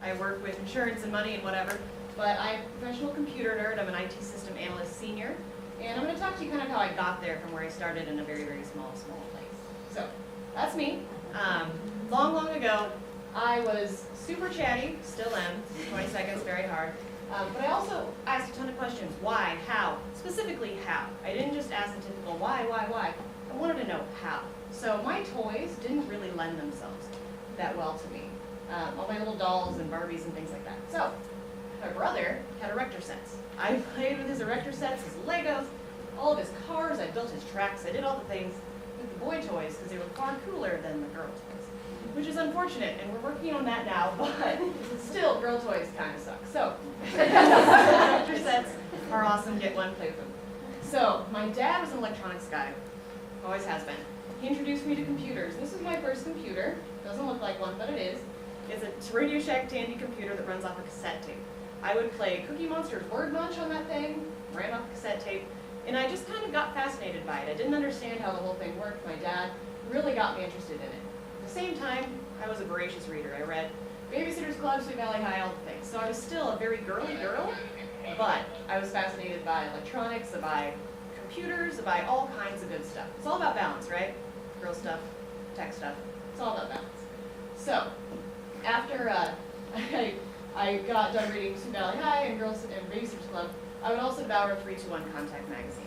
I work with insurance and money and whatever, but I'm a professional computer nerd. I'm an IT system analyst senior, and I'm going to talk to you kind of how I got there from where I started in a very, very small place. So, that's me. Long, long ago, I was super chatty, still am, 20 seconds, very hard. But I also asked a ton of questions. Why? How? Specifically, how? I didn't just ask the typical why? I wanted to know how. So my toys didn't really lend themselves that well to me. All my little dolls and Barbies and things like that. So my brother had erector sets. I played with his erector sets, his Legos, all of his cars. I built his tracks. I did all the things with the boy toys because they were far cooler than the girl toys, which is unfortunate, and we're working on that now, but still, girl toys kind of suck. So, erector sets are awesome, get one, play with them. So, my dad was an electronics guy, always has been. He introduced me to computers. This is my first computer. Doesn't look like one, but it is. It's a Radio Shack Tandy computer that runs off a cassette tape. I would play Cookie Monster's Word Munch on that thing, ran off a cassette tape, and I just kind of got fascinated by it. I didn't understand how the whole thing worked. My dad really got me interested in it. At the same time, I was a voracious reader. I read Babysitter's Club, Sweet Valley High, all the things. So I was still a very girly girl, but I was fascinated by electronics, by computers, by all kinds of good stuff. It's all about balance, right? Girl stuff, tech stuff, it's all about balance. So, after I got done reading Sweet Valley High and Babysitter's Club, I would also devour 321 Contact magazine.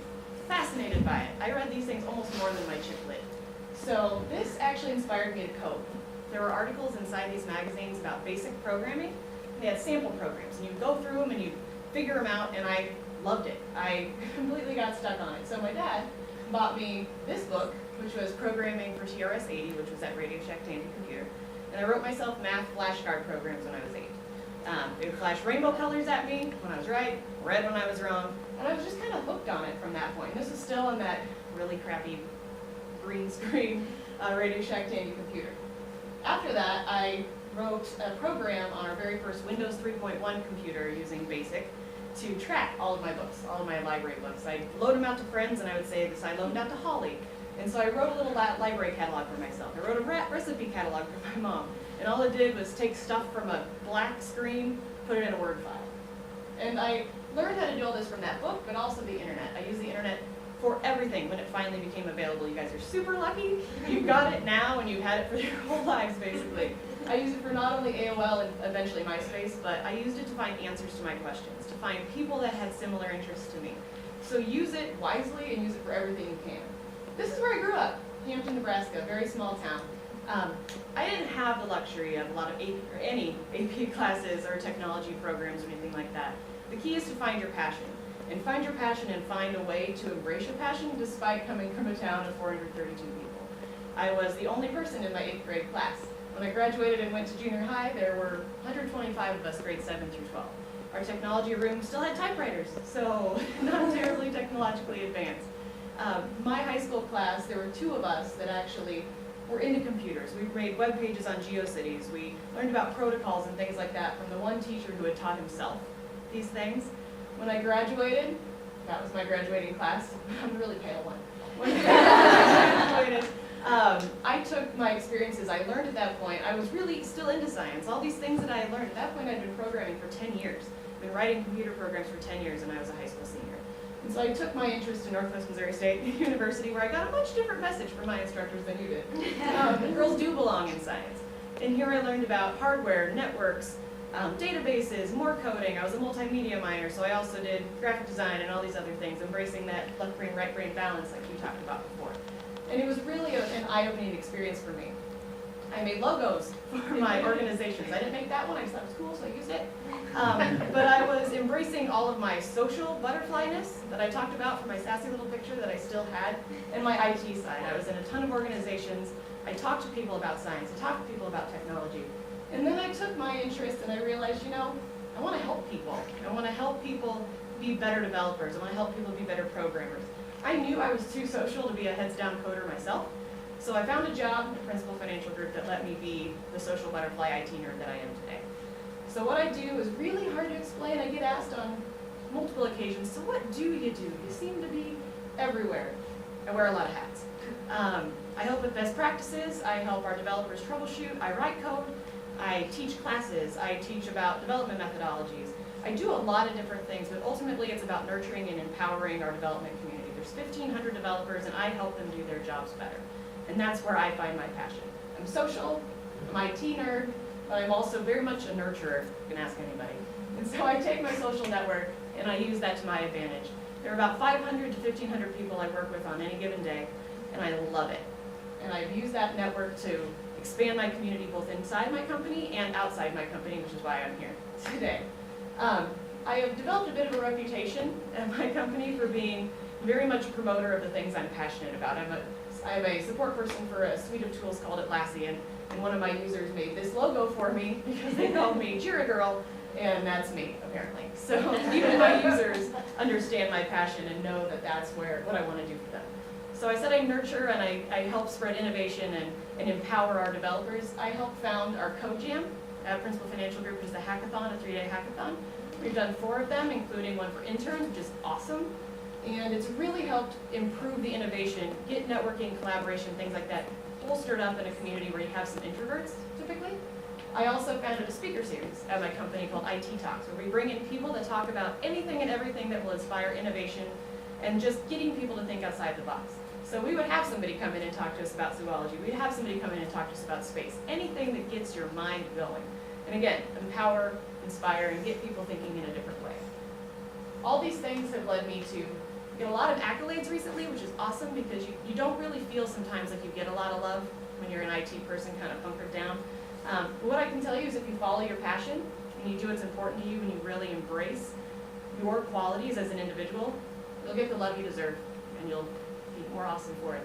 Fascinated by it. I read these things almost more than my chiclet. So this actually inspired me to code. There were articles inside these magazines about basic programming. They had sample programs, and you'd go through them and you'd figure them out, and I loved it. I completely got stuck on it. So my dad bought me this book, which was Programming for TRS-80, which was that Radio Shack Tandy computer. And I wrote myself math flashcard programs when I was 8. They would flash rainbow colors at me when I was right, red when I was wrong, and I was just kind of hooked on it from that point. And this is still on that really crappy green screen Radio Shack Tandy computer. After that, I wrote a program on our very first Windows 3.1 computer using BASIC to track all of my books, all of my library books. I'd load them out to friends, and I would say this, I loaned out to Holly. And so I wrote a little library catalog for myself. I wrote a recipe catalog for my mom. And all it did was take stuff from a black screen, put it in a Word file. And I learned how to do all this from that book, but also the internet. I use the internet for everything when it finally became available. You guys are super lucky. You've got it now, and you've had it for your whole lives, basically. I use it for not only AOL and eventually MySpace, but I used it to find answers to my questions, to find people that had similar interests to me. So use it wisely and use it for everything you can. This is where I grew up, Hampton, Nebraska, a very small town. I didn't have the luxury of a lot of AP, or any AP classes or technology programs or anything like that. The key is to find your passion. And find your passion and find a way to embrace your passion despite coming from a town of 432 people. I was the only person in my 8th grade class. When I graduated and went to junior high, there were 125 of us grades 7 through 12. Our technology room still had typewriters, so not terribly technologically advanced. My high school class, there were 2 of us that actually were into computers. We made web pages on GeoCities. We learned about protocols and things like that from the one teacher who had taught himself these things. When I graduated, that was my graduating class. I'm a really pale one. When I graduated, I took my experiences I learned at that point. I was really still into science. All these things that I had learned, at that point I'd been programming for 10 years. I've been writing computer programs for 10 years, and I was a high school senior. And so I took my interest in Northwest Missouri State University, where I got a much different message from my instructors than you did. Girls do belong in science. And here I learned about hardware, networks, databases, more coding. I was a multimedia minor, so I also did graphic design and all these other things, embracing that left brain, right brain balance like you talked about before. And it was really an eye-opening experience for me. I made logos for my organizations. I didn't make that one, I just thought it was cool, so I used it. But I was embracing all of my social butterflyness that I talked about for my sassy little picture that I still had, and my IT side. I was in a ton of organizations. I talked to people about science. I talked to people about technology. And then I took my interest and I realized, you know, I want to help people. I want to help people be better developers. I want to help people be better programmers. I knew I was too social to be a heads-down coder myself. So I found a job at a principal financial group that let me be the social butterfly IT nerd that I am today. So what I do is really hard to explain. I get asked on multiple occasions, so what do? You seem to be everywhere. I wear a lot of hats. I help with best practices. I help our developers troubleshoot. I write code. I teach classes, I teach about development methodologies. I do a lot of different things, but ultimately it's about nurturing and empowering our development community. There's 1,500 developers and I help them do their jobs better. And that's where I find my passion. I'm social, I'm IT nerd, but I'm also very much a nurturer, you can ask anybody. And so I take my social network and I use that to my advantage. There are about 500 to 1,500 people I work with on any given day, and I love it. And I've used that network to expand my community both inside my company and outside my company, which is why I'm here today. I have developed a bit of a reputation at my company for being very much a promoter of the things I'm passionate about. I'm a support person for a suite of tools called Atlassian, and one of my users made this logo for me because they called me Jira Girl, and that's me, apparently. So even my users understand my passion and know that that's what I want to do for them. So I said I nurture and I help spread innovation and empower our developers. I helped found our Code Jam at Principal Financial Group, which is a hackathon, a 3-day hackathon. We've done 4 of them, including one for interns, which is awesome. And it's really helped improve the innovation, get networking, collaboration, things like that, bolstered up in a community where you have some introverts, typically. I also founded a speaker series at my company called IT Talks, where we bring in people that talk about anything and everything that will inspire innovation and just getting people to think outside the box. So we would have somebody come in and talk to us about zoology. We'd have somebody come in and talk to us about space. Anything that gets your mind going. And again, empower, inspire, and get people thinking in a different way. All these things have led me to get a lot of accolades recently, which is awesome because you don't really feel sometimes like you get a lot of love when you're an IT person kind of bunkered down. But what I can tell you is if you follow your passion and you do what's important to you and you really embrace your qualities as an individual, you'll get the love you deserve and you'll be more awesome for it.